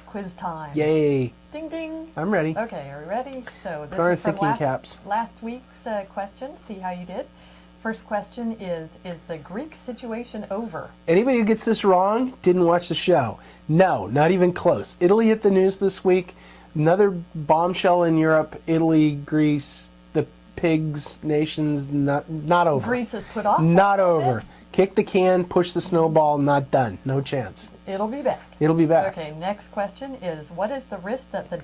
quiz time. Yay. Ding, ding. I'm ready. Okay, are we ready? So this Put our is from thinking caps. last week's question. See how you did. First question is the Greek situation over? Anybody who gets this wrong didn't watch the show. No, not even close. Italy hit the news this week. Another bombshell in Europe. Italy, Greece, the pigs, nations, not over. Greece is put off? Not over. Kick the can, push the snowball, not done. No chance. It'll be back. It'll be back. Okay, next question is what is the risk that the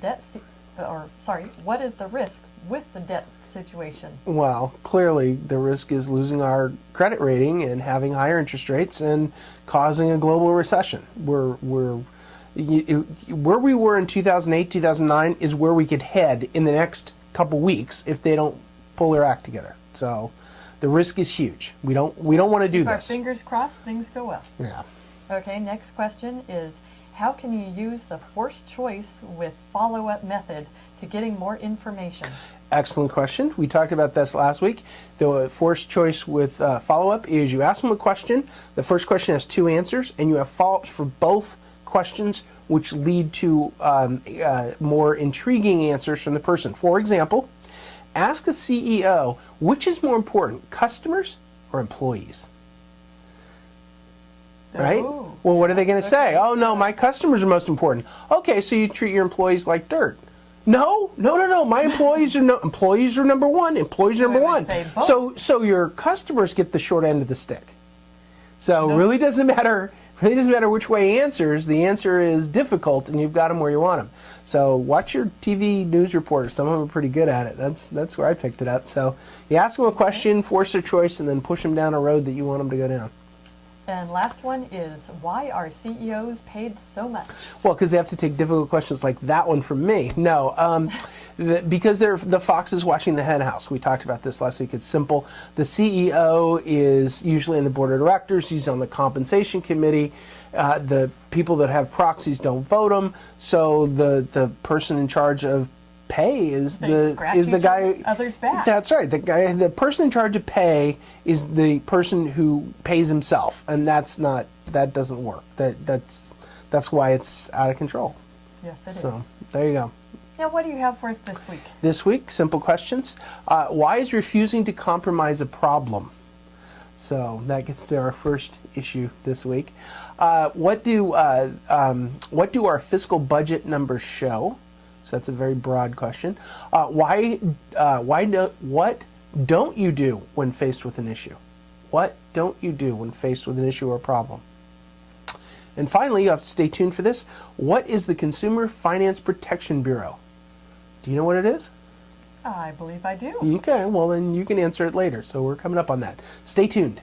what is the risk with the debt situation? Well, clearly the risk is losing our credit rating and having higher interest rates and causing a global recession. Where we were in 2008, 2009 is where we could head in the next couple weeks if they don't pull their act together. So the risk is huge. We don't want to do Keep our this. fingers crossed, things go well. Yeah. Okay, next question is how can you use the forced choice with follow-up method to getting more information? Excellent question. We talked about this last week. The forced choice with follow-up is you ask them a question. The first question has two answers, and you have follow-ups for both questions, which lead to more intriguing answers from the person. For example, ask a CEO, which is more important, customers or employees? Right? Ooh. Well, what are they going to say? Okay. Oh, no, my customers are most important. Okay, so you treat your employees like dirt. No. My employees are number one. Employees are number one. Say both. So your customers get the short end of the stick. So really doesn't matter. Really doesn't matter which way he answers. The answer is difficult, and you've got them where you want them. So watch your TV news reporters. Some of them are pretty good at it. That's where I picked it up. So you ask them a question, force their choice, and then push them down a road that you want them to go down. And last one is why are CEOs paid so much? Well, because they have to take difficult questions like that one from me. No, because they're the fox is watching the hen house. We talked about this last week. It's simple. The CEO is usually in the board of directors. He's on the compensation committee. The people that have proxies don't vote them. So the person in charge of pay is the guy. Others back. That's right. The person in charge of pay is the person who pays himself, and that doesn't work. That's why it's out of control. Yes, it is. So there you go. Now, what do you have for us this week? This week, simple questions. Why is refusing to compromise a problem? So that gets to our first issue this week. What do our fiscal budget numbers show? So that's a very broad question. What don't you do when faced with an issue? What don't you do when faced with an issue or problem? And finally, you have to stay tuned for this. What is the Consumer Finance Protection Bureau? Do you know what it is? I believe I do. Okay, well then you can answer it later. So we're coming up on that. Stay tuned.